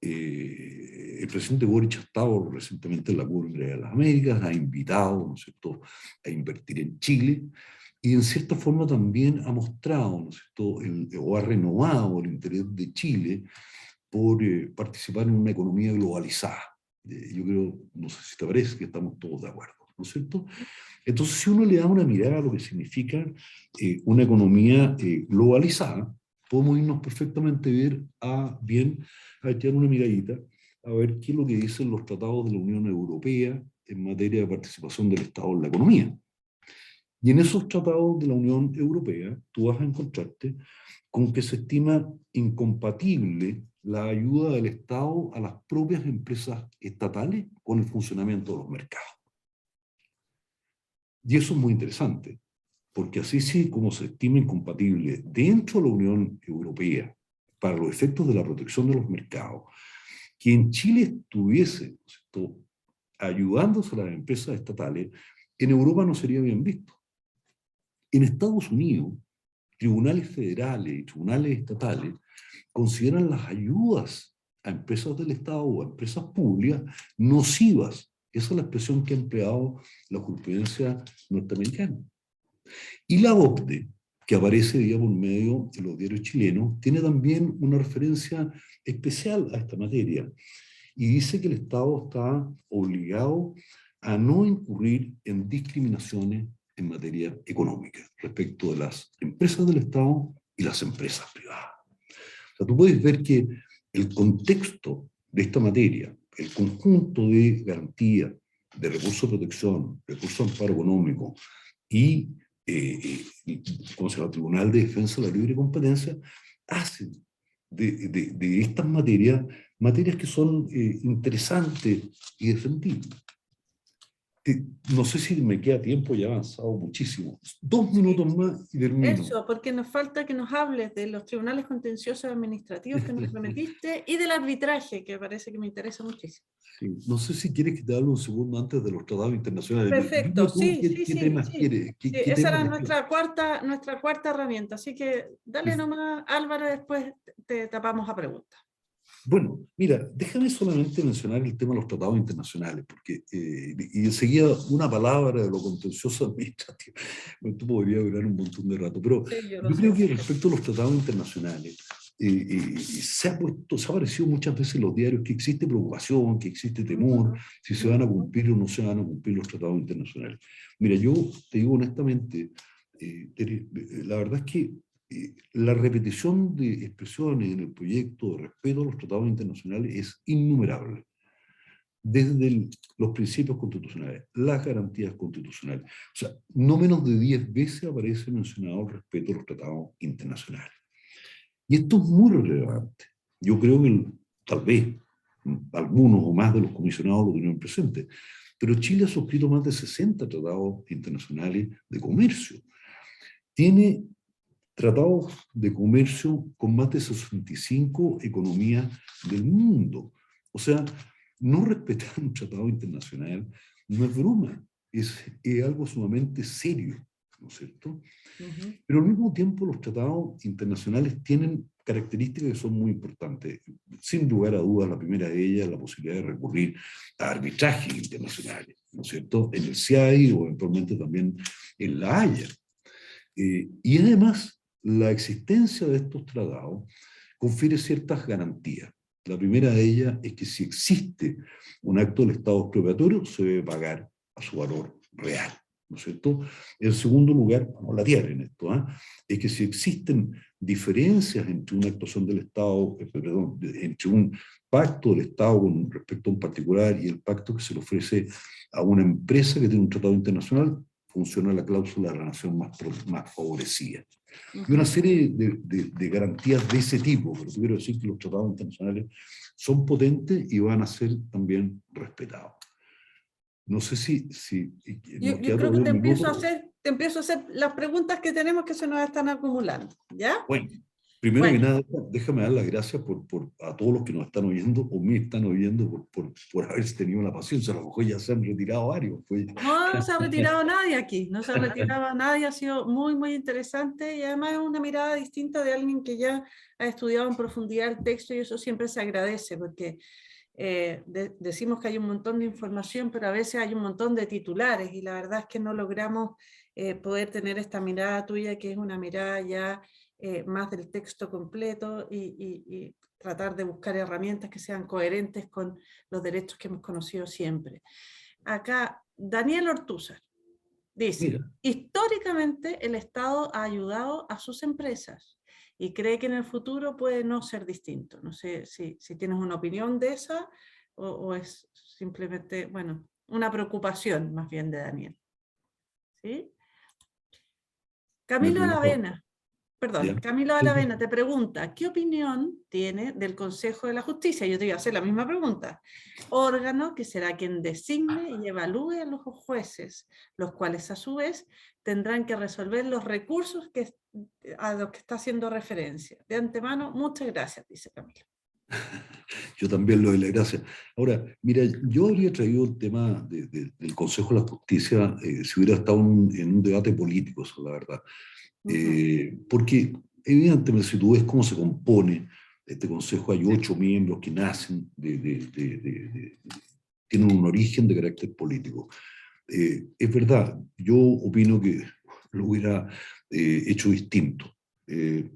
S2: El presidente Boric ha estado recientemente en la Cumbre de las Américas, ha invitado, ¿no es cierto?, a invertir en Chile, y en cierta forma también ha mostrado, ¿no es cierto?, o ha renovado el interés de Chile por participar en una economía globalizada. Yo creo, no sé si te parece, que estamos todos de acuerdo, ¿no es cierto? Entonces, si uno le da una mirada a lo que significa una economía globalizada, podemos irnos perfectamente a echar una miradita, a ver qué es lo que dicen los tratados de la Unión Europea en materia de participación del Estado en la economía. Y en esos tratados de la Unión Europea, tú vas a encontrarte con que se estima incompatible la ayuda del Estado a las propias empresas estatales con el funcionamiento de los mercados. Y eso es muy interesante, porque así sí como se estima incompatible dentro de la Unión Europea para los efectos de la protección de los mercados, que en Chile estuviese, ¿no?, ayudándose a las empresas estatales, en Europa no sería bien visto. En Estados Unidos, tribunales federales y tribunales estatales consideran las ayudas a empresas del Estado o a empresas públicas nocivas. Esa es la expresión que ha empleado la jurisprudencia norteamericana. Y la OCDE, que aparece día por medio de los diarios chilenos, tiene también una referencia especial a esta materia y dice que el Estado está obligado a no incurrir en discriminaciones en materia económica respecto de las empresas del Estado y las empresas privadas. O sea, tú puedes ver que el contexto de esta materia, el conjunto de garantías, de recursos de protección, recursos de amparo económico y como se llama, Tribunal de Defensa de la Libre Competencia, hacen de estas materias que son interesantes y defendibles. No sé si me queda tiempo, ya he avanzado muchísimo. 2 minutos más y termino.
S1: Eso, porque nos falta que nos hables de los tribunales contenciosos administrativos que nos prometiste y del arbitraje, que parece que me interesa muchísimo.
S2: Sí. No sé si quieres que te hable un segundo antes de los tratados internacionales.
S1: Perfecto, sí,
S2: ¿Qué temas quieres?
S1: Esa era nuestra cuarta herramienta, así que dale nomás, Álvaro, después te tapamos a preguntas.
S2: Bueno, mira, déjame solamente mencionar el tema de los tratados internacionales, porque, y enseguida una palabra de lo contencioso administrativo. Esto podría durar un montón de rato, pero
S1: Sí,
S2: yo creo que respecto a los tratados internacionales, se ha aparecido muchas veces en los diarios que existe preocupación, que existe temor, si se van a cumplir o no se van a cumplir los tratados internacionales. Mira, yo te digo honestamente, la verdad es que la repetición de expresiones en el proyecto de respeto a los tratados internacionales es innumerable. Desde los principios constitucionales, las garantías constitucionales. O sea, no menos de 10 veces aparece mencionado el respeto a los tratados internacionales. Y esto es muy relevante. Yo creo que tal vez algunos o más de los comisionados lo tenían presente, pero Chile ha suscrito más de 60 tratados internacionales de comercio. Tiene tratados de comercio con más de 65 economías del mundo. O sea, no respetar un tratado internacional no es broma. es algo sumamente serio, ¿no es cierto?
S1: Ujú.
S2: Pero al mismo tiempo los tratados internacionales tienen características que son muy importantes. Sin lugar a dudas, la primera de ellas es la posibilidad de recurrir a arbitrajes internacionales, ¿no es cierto? En el CIAI o eventualmente también en la Haya. Y además, la existencia de estos tratados confiere ciertas garantías. La primera de ellas es que si existe un acto del Estado expropiatorio, se debe pagar a su valor real, ¿no es cierto? En segundo lugar, vamos a latear en esto, es que si existen diferencias entre una actuación del Estado, perdón, entre un pacto del Estado con respecto a un particular y el pacto que se le ofrece a una empresa que tiene un tratado internacional, funciona la cláusula de la nación más favorecida. Y una serie de garantías de ese tipo, pero quiero decir que los tratados internacionales son potentes y van a ser también respetados. No sé si nos
S1: Yo
S2: queda
S1: creo que
S2: todavía un minuto.
S1: te empiezo a hacer las preguntas que tenemos que se nos están acumulando, ¿ya?
S2: Bueno, primero que
S1: Bueno,
S2: nada, déjame dar las gracias a todos los que nos están oyendo o me están oyendo por haber tenido la paciencia. A lo mejor ya se han retirado varios. Pues.
S1: no se ha retirado nadie aquí, no se ha retirado nadie, ha sido muy, muy interesante y además es una mirada distinta de alguien que ya ha estudiado en profundidad el texto y eso siempre se agradece porque decimos que hay un montón de información, pero a veces hay un montón de titulares y la verdad es que no logramos poder tener esta mirada tuya que es una mirada ya más del texto completo y tratar de buscar herramientas que sean coherentes con los derechos que hemos conocido siempre. Acá, Daniel Ortúzar dice,
S2: Mira,
S1: históricamente el Estado ha ayudado a sus empresas y cree que en el futuro puede no ser distinto. No sé si tienes una opinión de esa o es simplemente, bueno, una preocupación más bien de Daniel. ¿Sí?
S2: me
S1: Camilo
S2: preocupa.
S1: Aravena, perdón,
S2: ¿Ya?
S1: Camilo
S2: Sí, sí.
S1: Aravena te pregunta, ¿qué opinión tiene del Consejo de la Justicia? Yo te iba a hacer la misma pregunta. Órgano que será quien designe y evalúe a los jueces, los cuales a su vez tendrán que resolver los recursos a los que está haciendo referencia. De antemano, muchas gracias, dice Camilo.
S2: Yo también le doy la gracia. Ahora, mira, yo habría traído el tema del Consejo de la Justicia si hubiera estado en un debate político, eso es la verdad. Porque evidentemente si tú ves cómo se compone este consejo, hay 8 miembros que nacen, tienen un origen de carácter político. Es verdad, yo opino que lo hubiera hecho distinto.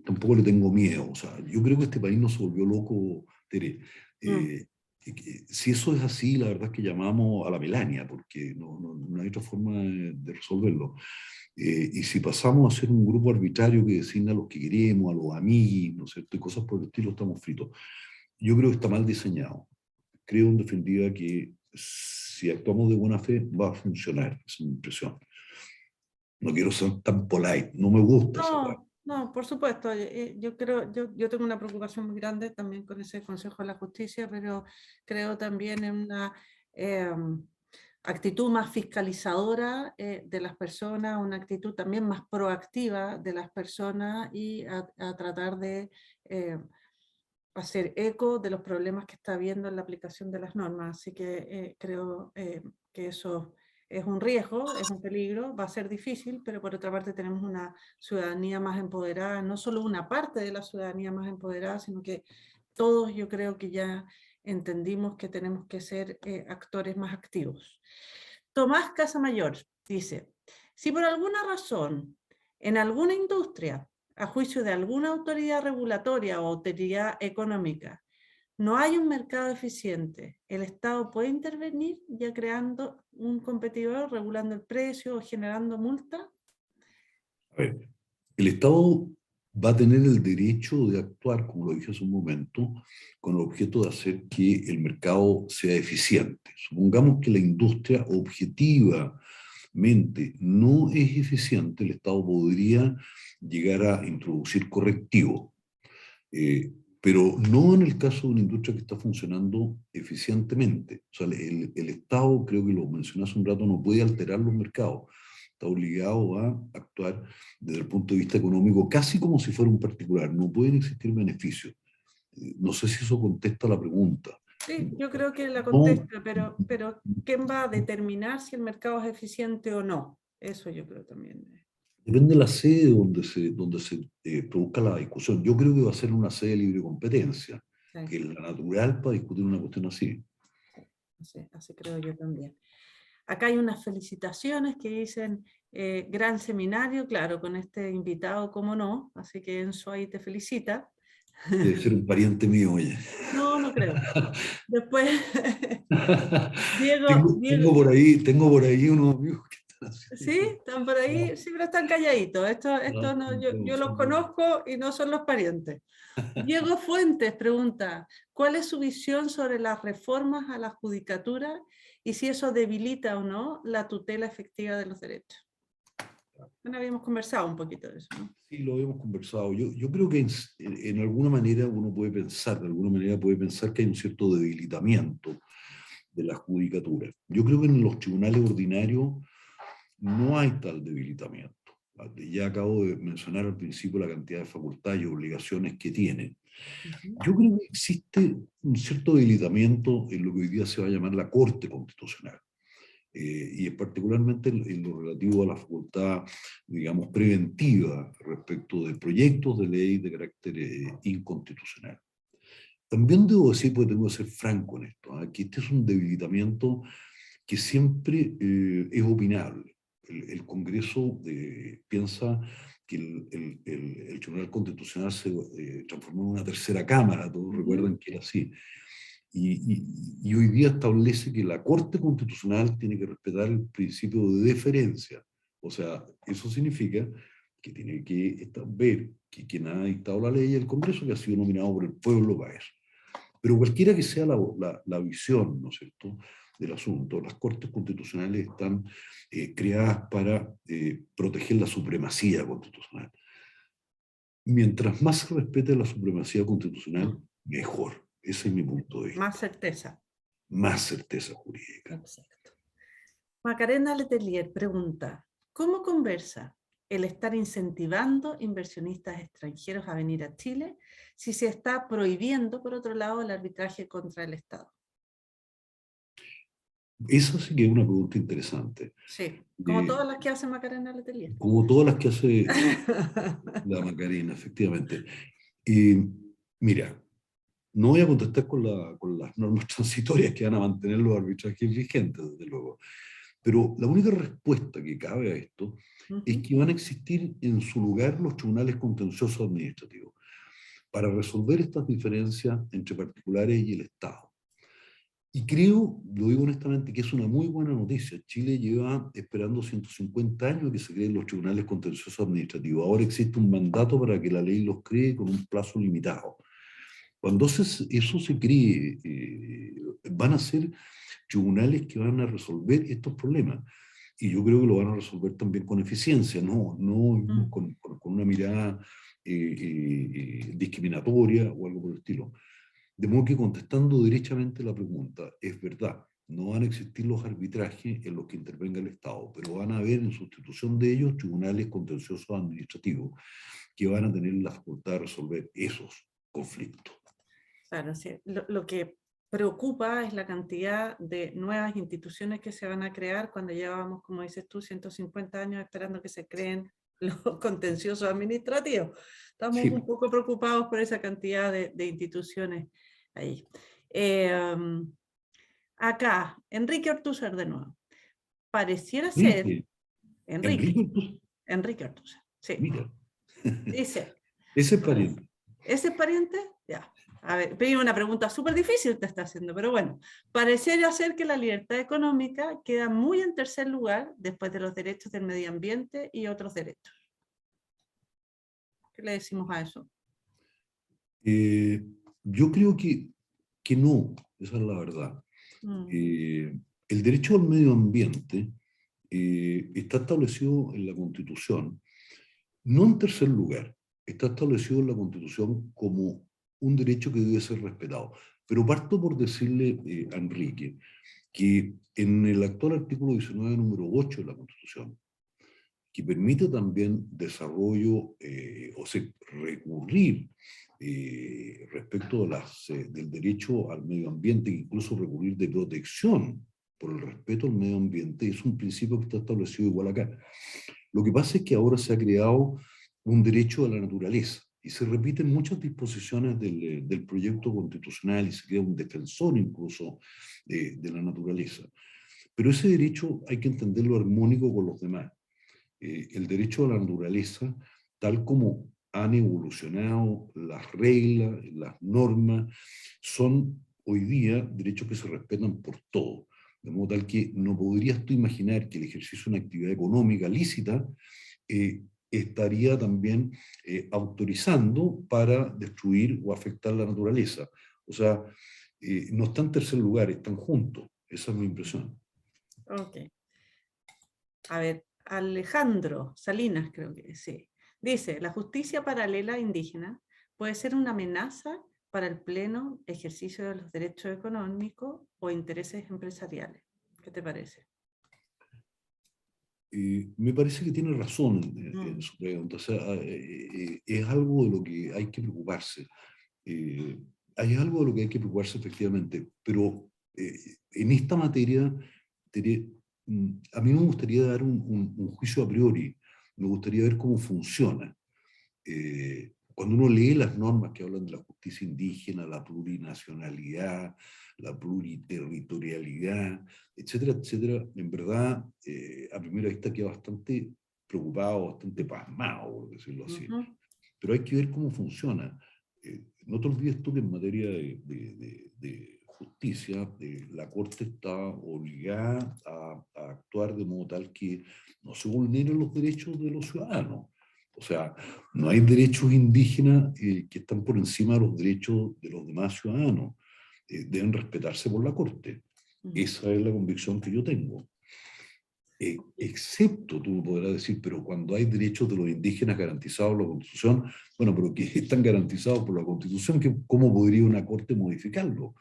S2: Tampoco le tengo miedo, o sea, yo creo que este país no se volvió loco, Tere.
S1: Mm.
S2: Si eso es así, la verdad es que llamamos a la Melania, porque no hay otra forma de resolverlo. Y si pasamos a ser un grupo arbitrario que designa a los que queremos, a los amigos, ¿no es cierto? Y cosas por el estilo, estamos fritos. Yo creo que está mal diseñado. Creo en definitiva que si actuamos de buena fe va a funcionar, es mi impresión. No quiero ser tan polite, no me gusta esa parte.
S1: No, no, por supuesto. Yo creo, yo tengo una preocupación muy grande también con ese Consejo de la Justicia, pero creo también en una actitud más fiscalizadora de las personas, una actitud también más proactiva de las personas y a tratar de hacer eco de los problemas que está habiendo en la aplicación de las normas. Así que creo que eso es un riesgo, es un peligro, va a ser difícil, pero por otra parte tenemos una ciudadanía más empoderada, no solo una parte de la ciudadanía más empoderada, sino que todos yo creo que ya entendimos que tenemos que ser actores más activos. Tomás Casamayor dice, si por alguna razón en alguna industria, a juicio de alguna autoridad regulatoria o autoridad económica, no hay un mercado eficiente, el Estado puede intervenir ya creando un competidor, regulando el precio o generando multa.
S2: A ver, el Estado va a tener el derecho de actuar, como lo dije hace un momento, con el objeto de hacer que el mercado sea eficiente. Supongamos que la industria objetivamente no es eficiente, el Estado podría llegar a introducir correctivos. Pero no en el caso de una industria que está funcionando eficientemente. O sea, el Estado, creo que lo mencioné hace un rato, no puede alterar los mercados. Está obligado a actuar desde el punto de vista económico casi como si fuera un particular. No pueden existir beneficios. No sé si eso contesta la pregunta.
S1: Sí, yo creo que la
S2: No,
S1: contesta, pero ¿quién va a determinar si el mercado es eficiente o no? Eso yo creo también.
S2: depende de la sede donde se produzca la discusión. Yo creo que va a ser una sede de libre competencia,
S1: Sí,
S2: que es la natural para discutir una cuestión así.
S1: así creo yo también. Acá hay unas felicitaciones que dicen gran seminario, claro, con este invitado, cómo no, así que Enzo ahí te felicita.
S2: Debe ser un pariente mío, oye.
S1: No, no creo. Después, Diego,
S2: Tengo por ahí unos amigos que están
S1: sí,
S2: haciendo.
S1: están por ahí, sí, pero están calladitos. Esto no, yo los conozco y no son los parientes. Diego Fuentes pregunta, ¿cuál es su visión sobre las reformas a la judicatura y si eso debilita o no la tutela efectiva de los derechos? Bueno, habíamos conversado un poquito de eso, ¿no?
S2: Sí, lo hemos conversado. Yo creo que en alguna manera uno puede pensar, de alguna manera puede pensar que hay un cierto debilitamiento de la judicatura. Yo creo que en los tribunales ordinarios no hay tal debilitamiento. Ya acabo de mencionar al principio la cantidad de facultades y obligaciones que tienen. Yo creo que existe un cierto debilitamiento en lo que hoy día se va a llamar la Corte Constitucional. Y particularmente en lo relativo a la facultad, digamos, preventiva respecto de proyectos de ley de carácter inconstitucional. También debo decir, porque tengo que ser franco en esto, que este es un debilitamiento que siempre es opinable. El Congreso piensa que el Tribunal Constitucional se transformó en una tercera cámara, todos recuerdan que era así. Y hoy día establece que la Corte Constitucional tiene que respetar el principio de deferencia. O sea, eso significa que tiene que ver que quien ha dictado la ley es el Congreso, que ha sido nominado por el pueblo para eso. Pero cualquiera que sea la visión, ¿no es cierto?, del asunto, las Cortes Constitucionales están creadas para proteger la supremacía constitucional. Mientras más se respete la supremacía constitucional, mejor. Ese es mi punto de
S1: Más
S2: vista.
S1: certeza.
S2: Más certeza jurídica.
S1: Exacto. Macarena Letelier pregunta, ¿cómo conversa el estar incentivando inversionistas extranjeros a venir a Chile si se está prohibiendo, por otro lado, el arbitraje contra el Estado?
S2: Esa sí que es una pregunta interesante.
S1: Sí, como todas las que hace Macarena Letelier.
S2: Como todas las que hace la Macarena, efectivamente. Mira, no voy a contestar con las normas transitorias que van a mantener los arbitrajes vigentes, desde luego. Pero la única respuesta que cabe a esto es que van a existir en su lugar los tribunales contenciosos administrativos para resolver estas diferencias entre particulares y el Estado. Y creo, lo digo honestamente, que es una muy buena noticia. Chile lleva esperando 150 años que se creen los tribunales contenciosos administrativos. Ahora existe un mandato para que la ley los cree con un plazo limitado. Cuando eso se cree, van a ser tribunales que van a resolver estos problemas. Y yo creo que lo van a resolver también con eficiencia, no con una mirada discriminatoria o algo por el estilo. De modo que contestando derechamente la pregunta, es verdad, no van a existir los arbitrajes en los que intervenga el Estado, pero van a haber en sustitución de ellos tribunales contenciosos administrativos que van a tener la facultad de resolver esos conflictos.
S1: Claro, sí. Lo que preocupa es la cantidad de nuevas instituciones que se van a crear cuando llevamos, como dices tú, 150 años esperando que se creen los contenciosos administrativos. Estamos
S2: Sí.
S1: un poco preocupados por esa cantidad de instituciones ahí. Acá, Enrique Ortúzar de nuevo. Pareciera ser,
S2: Enrique,
S1: Enrique,
S2: Enrique,
S1: Enrique Ortúzar, sí.
S2: mira,
S1: Dice,
S2: ese es pariente.
S1: ¿ese es pariente? Ya. A ver, pero una pregunta súper difícil te está haciendo, pero bueno, parecería ser que la libertad económica queda muy en tercer lugar después de los derechos del medio ambiente y otros derechos. ¿Qué le decimos a eso?
S2: Eh, yo creo que no, esa es la verdad.
S1: Mm.
S2: El derecho al medio ambiente está establecido en la Constitución, no en tercer lugar, está establecido en la Constitución como un derecho que debe ser respetado. Pero parto por decirle a Enrique que en el actual artículo 19, número 8 de la Constitución, que permite también desarrollo, o sea, recurrir respecto a del derecho al medio ambiente, incluso recurrir de protección por el respeto al medio ambiente, es un principio que está establecido igual acá. Lo que pasa es que ahora se ha creado un derecho a la naturaleza y se repiten muchas disposiciones del proyecto constitucional y se crea un defensor incluso de la naturaleza. Pero ese derecho hay que entenderlo armónico con los demás. El derecho a la naturaleza, tal como han evolucionado las reglas, las normas, son hoy día derechos que se respetan por todos. De modo tal que no podrías tú imaginar que el ejercicio de una actividad económica lícita estaría también autorizando para destruir o afectar la naturaleza. O sea, no están en tercer lugar, están juntos. Esa es mi impresión.
S1: Ok. A ver, Alejandro Salinas creo que sí. Dice, la justicia paralela indígena puede ser una amenaza para el pleno ejercicio de los derechos económicos o intereses empresariales. ¿Qué te parece?
S2: Me parece que tiene razón en su pregunta. O sea, es algo de lo que hay que preocuparse. Hay algo de lo que hay que preocuparse efectivamente, pero en esta materia a mí me gustaría dar un juicio a priori, me gustaría ver cómo funciona. Cuando uno lee las normas que hablan de la justicia indígena, la plurinacionalidad, la pluriterritorialidad, etcétera, etcétera, en verdad, a primera vista queda bastante preocupado, bastante pasmado, por decirlo así. Pero hay que ver cómo funciona. No te olvides tú que en materia de justicia, la Corte está obligada a actuar de modo tal que no se vulneren los derechos de los ciudadanos. O sea, no hay derechos indígenas que están por encima de los derechos de los demás ciudadanos. Deben respetarse por la Corte. Esa es la convicción que yo tengo. Excepto, tú podrás decir, pero cuando hay derechos de los indígenas garantizados por la Constitución, bueno, pero que están garantizados por la Constitución, ¿cómo podría una Corte modificarlo?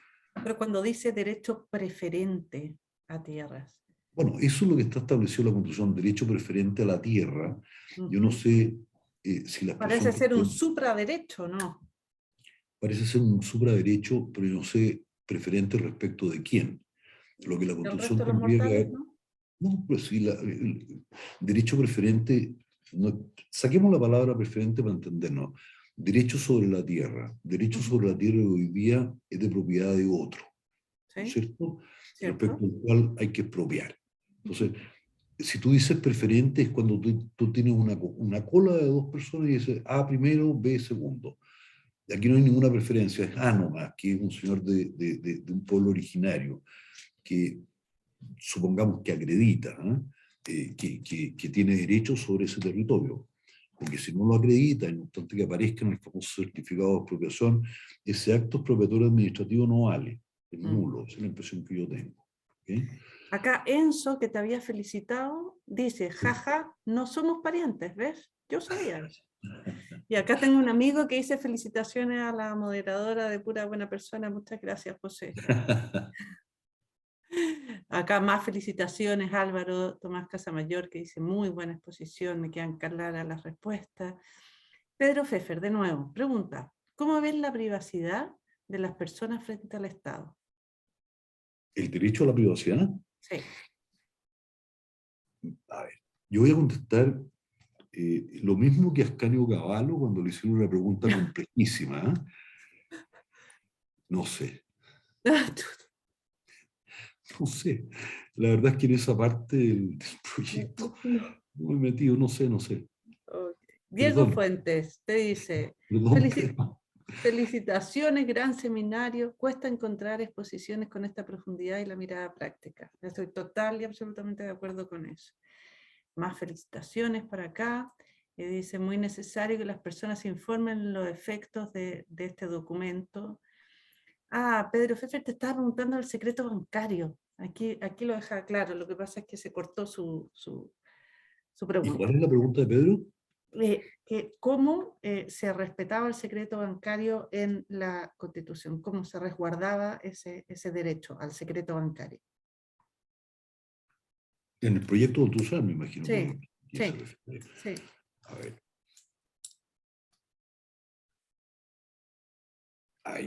S1: Pero cuando dice derecho preferente a tierras.
S2: Bueno, eso es lo que está establecido en la Constitución, derecho preferente a la tierra. Yo no sé si la expresión...
S1: Parece ser un supraderecho, ¿no?
S2: Parece ser un supraderecho, pero yo no sé preferente respecto de quién. Lo que la
S1: El
S2: Constitución
S1: resto de los
S2: tendría que
S1: mortales,
S2: haber...
S1: ¿no?
S2: No, pues sí, el derecho preferente, no, saquemos la palabra preferente para entendernos. Derecho sobre la tierra. Derecho sobre la tierra hoy día es de propiedad de otro, ¿no es
S1: ¿Sí?
S2: cierto?
S1: ¿Cierto?
S2: Respecto al cual hay que expropiar. Entonces, si tú dices preferente es cuando tú tienes una cola de dos personas y dices A primero, B segundo. Aquí no hay ninguna preferencia, es A nomás, que es un señor de un pueblo originario, que supongamos que acredita, que tiene derechos sobre ese territorio. Porque si no lo acredita, en obstante que aparezca en el famoso certificado de expropiación, ese acto expropiatorio administrativo no vale, es nulo, esa es la impresión que yo tengo. ¿Okay?
S1: Acá Enzo, que te había felicitado, dice, jaja, no somos parientes, ¿ves? Yo sabía eso. Y acá tengo un amigo que dice felicitaciones a la moderadora de Pura Buena Persona. Muchas gracias, José. Acá más felicitaciones, Álvaro Tomás Casamayor, que dice muy buena exposición, me quedan claras las respuestas. Pedro Pfeffer, de nuevo, pregunta, ¿cómo ves la privacidad de las personas frente al Estado?
S2: ¿El derecho a la privacidad?
S1: Sí.
S2: A ver, yo voy a contestar lo mismo que Ascanio Cavallo cuando le hicieron una pregunta complejísima. No sé, no sé. La verdad es que en esa parte del proyecto no me he metido, no sé, no sé.
S1: Okay. Diego
S2: Perdón,
S1: Fuentes te dice,
S2: perdón, pero...
S1: felicitaciones, gran seminario, cuesta encontrar exposiciones con esta profundidad y la mirada práctica. Estoy total y absolutamente de acuerdo con eso. Más felicitaciones para acá. Dice, muy necesario que las personas se informen los efectos de este documento. Ah, Pedro Pfeffer te estaba preguntando el secreto bancario. Aquí lo deja claro, lo que pasa es que se cortó su
S2: ¿Y
S1: pregunta.
S2: cuál es la pregunta de Pedro?
S1: Cómo se respetaba el secreto bancario en la Constitución, cómo se resguardaba ese derecho al secreto bancario.
S2: En el proyecto de Tulsa, me imagino
S1: Sí,
S2: que se
S1: sí,
S2: refiere.
S1: sí.
S2: A ver.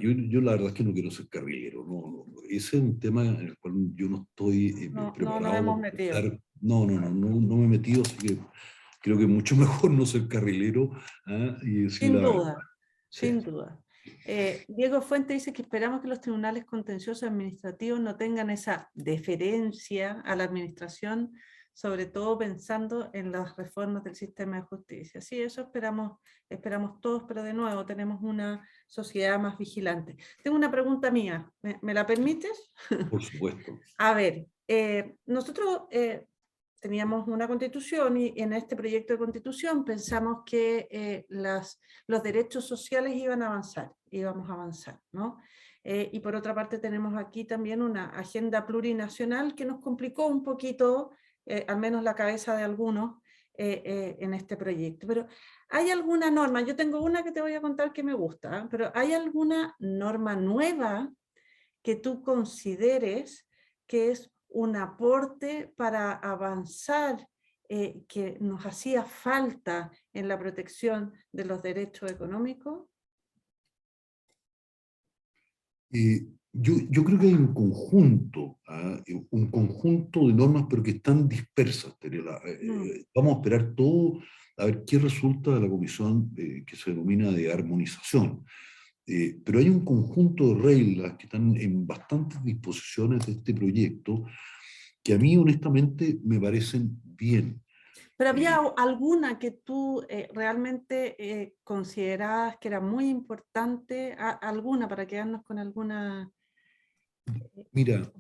S2: Yo la verdad es que no quiero ser carrilero, ese es un tema en el cual yo no estoy
S1: No nos hemos
S2: preparado para
S1: metido.
S2: estar, no me he metido, así que creo que es mucho mejor no ser carrilero, ¿ah? Y decir
S1: Sin
S2: la verdad.
S1: duda,
S2: Sí.
S1: sin duda. Diego Fuente dice que esperamos que los tribunales contenciosos administrativos no tengan esa deferencia a la administración, sobre todo pensando en las reformas del sistema de justicia. Sí, eso esperamos todos, pero de nuevo tenemos una sociedad más vigilante. Tengo una pregunta mía, ¿me la permites?
S2: Por supuesto.
S1: A ver, nosotros teníamos una constitución y en este proyecto de constitución pensamos que los derechos sociales íbamos a avanzar, ¿no? Y por otra parte tenemos aquí también una agenda plurinacional que nos complicó un poquito, al menos la cabeza de algunos, en este proyecto. Pero ¿hay alguna norma? Yo tengo una que te voy a contar que me gusta, ¿eh? Pero ¿hay alguna norma nueva que tú consideres que es un aporte para avanzar, que nos hacía falta en la protección de los derechos económicos?
S2: Yo creo que hay un conjunto de normas, pero que están dispersas, Terela. Vamos a esperar todo a ver qué resulta de la comisión que se denomina de armonización. Pero hay un conjunto de reglas que están en bastantes disposiciones de este proyecto que a mí honestamente me parecen bien.
S1: Pero había alguna que tú realmente considerabas que era muy importante, alguna, para quedarnos con alguna.
S2: Mira,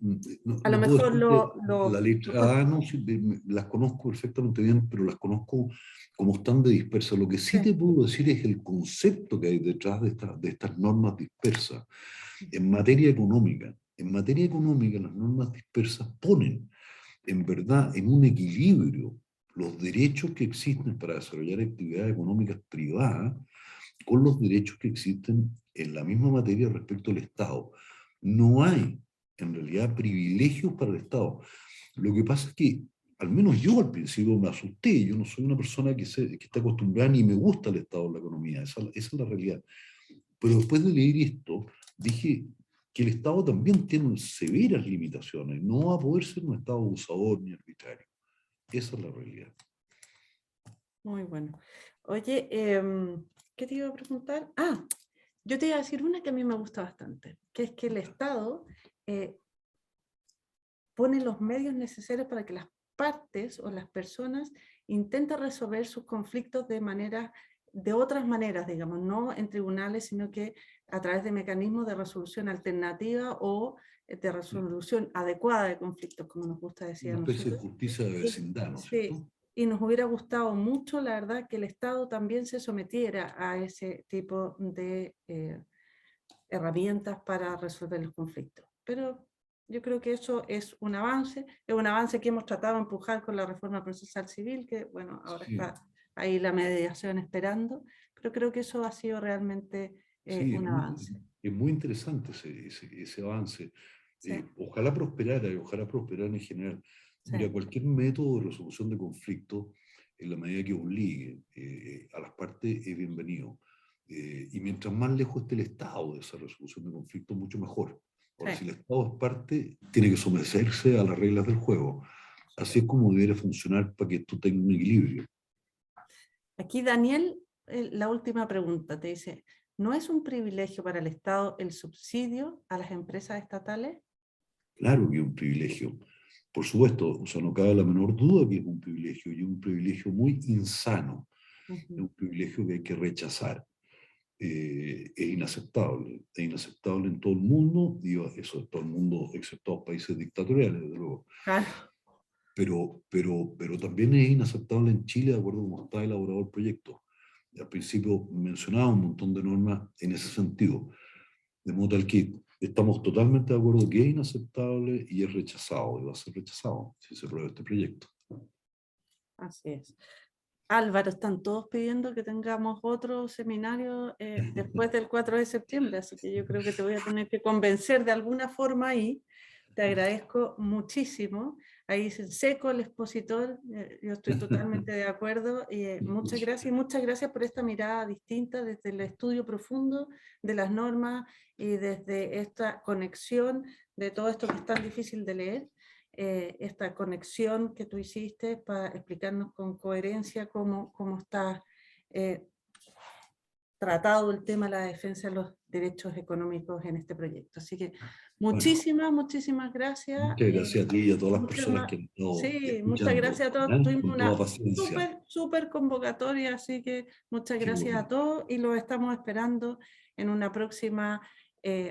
S1: A lo
S2: no puedo
S1: mejor
S2: decirte la letra A, no, sí, las conozco perfectamente bien, pero las conozco como están de dispersas. Lo que sí te puedo decir es el concepto que hay detrás de estas normas dispersas. En materia económica, las normas dispersas ponen, en verdad, en un equilibrio los derechos que existen para desarrollar actividades económicas privadas con los derechos que existen en la misma materia respecto al Estado. No hay, en realidad, privilegios para el Estado. Lo que pasa es que, al menos yo al principio me asusté, yo no soy una persona que está acostumbrada ni me gusta el Estado en la economía, esa es la realidad. Pero después de leer esto, dije que el Estado también tiene severas limitaciones, no va a poder ser un Estado abusador ni arbitrario. Esa es la realidad.
S1: Muy bueno. Oye, ¿qué te iba a preguntar? Yo te iba a decir una que a mí me gusta bastante, que es que el Estado pone los medios necesarios para que las partes o las personas intenten resolver sus conflictos de otras maneras, digamos, no en tribunales, sino que a través de mecanismos de resolución alternativa o de resolución adecuada de conflictos, como nos gusta decir a
S2: Una especie de
S1: nosotros.
S2: justicia de vecindad, ¿no es
S1: Sí,
S2: cierto?
S1: y nos hubiera gustado mucho, la verdad, que el Estado también se sometiera a ese tipo de herramientas para resolver los conflictos. Pero yo creo que eso es un avance que hemos tratado de empujar con la reforma procesal civil, que bueno, ahora
S2: Sí.
S1: está ahí la mediación esperando, pero creo que eso ha sido realmente
S2: Sí,
S1: un avance.
S2: es muy interesante ese avance.
S1: Sí,
S2: Ojalá prosperara y ojalá prosperara en general. Mira,
S1: sí,
S2: cualquier método de resolución de conflictos, en la medida que obligue a las partes, es bienvenido. Y mientras más lejos esté el Estado de esa resolución de conflictos, mucho mejor. Ahora, si
S1: sí.
S2: el Estado es parte, tiene que someterse a las reglas del juego. Así es como debería funcionar para que esto tenga un equilibrio.
S1: Aquí Daniel, la última pregunta, te dice, ¿no es un privilegio para el Estado el subsidio a las empresas estatales?
S2: Claro que es un privilegio. Por supuesto, o sea, no cabe la menor duda que es un privilegio, y un privilegio muy insano, es un privilegio que hay que rechazar. Es inaceptable en todo el mundo, digo, eso es todo el mundo, excepto los países dictatoriales, desde luego.
S1: Claro.
S2: Pero también es inaceptable en Chile, de acuerdo a cómo está elaborado el proyecto. Al principio mencionaba un montón de normas en ese sentido, de modo tal que estamos totalmente de acuerdo que es inaceptable y es rechazado, y va a ser rechazado si se aprueba este proyecto.
S1: Así es. Álvaro, están todos pidiendo que tengamos otro seminario después del 4 de septiembre, así que yo creo que te voy a tener que convencer de alguna forma ahí. Te agradezco muchísimo. ahí se seco el expositor, yo estoy totalmente de acuerdo. Muchas gracias por esta mirada distinta desde el estudio profundo de las normas y desde esta conexión de todo esto que es tan difícil de leer, esta conexión que tú hiciste para explicarnos con coherencia cómo está tratado el tema de la defensa de los derechos económicos en este proyecto. Así que muchísimas gracias.
S2: Muchas gracias a ti y a todas las personas que han estado
S1: Sí,
S2: escuchando,
S1: muchas gracias a todos. Tuvimos
S2: con toda
S1: una
S2: paciencia.
S1: súper convocatoria, así que muchas
S2: Qué
S1: gracias
S2: bueno.
S1: a todos y los estamos esperando en una próxima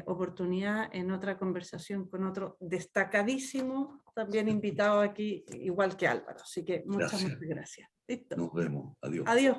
S1: oportunidad, en otra conversación con otro destacadísimo, también invitado aquí, igual que Álvaro. Así que muchas
S2: Gracias.
S1: gracias. Listo.
S2: Nos vemos. Adiós.
S1: Adiós.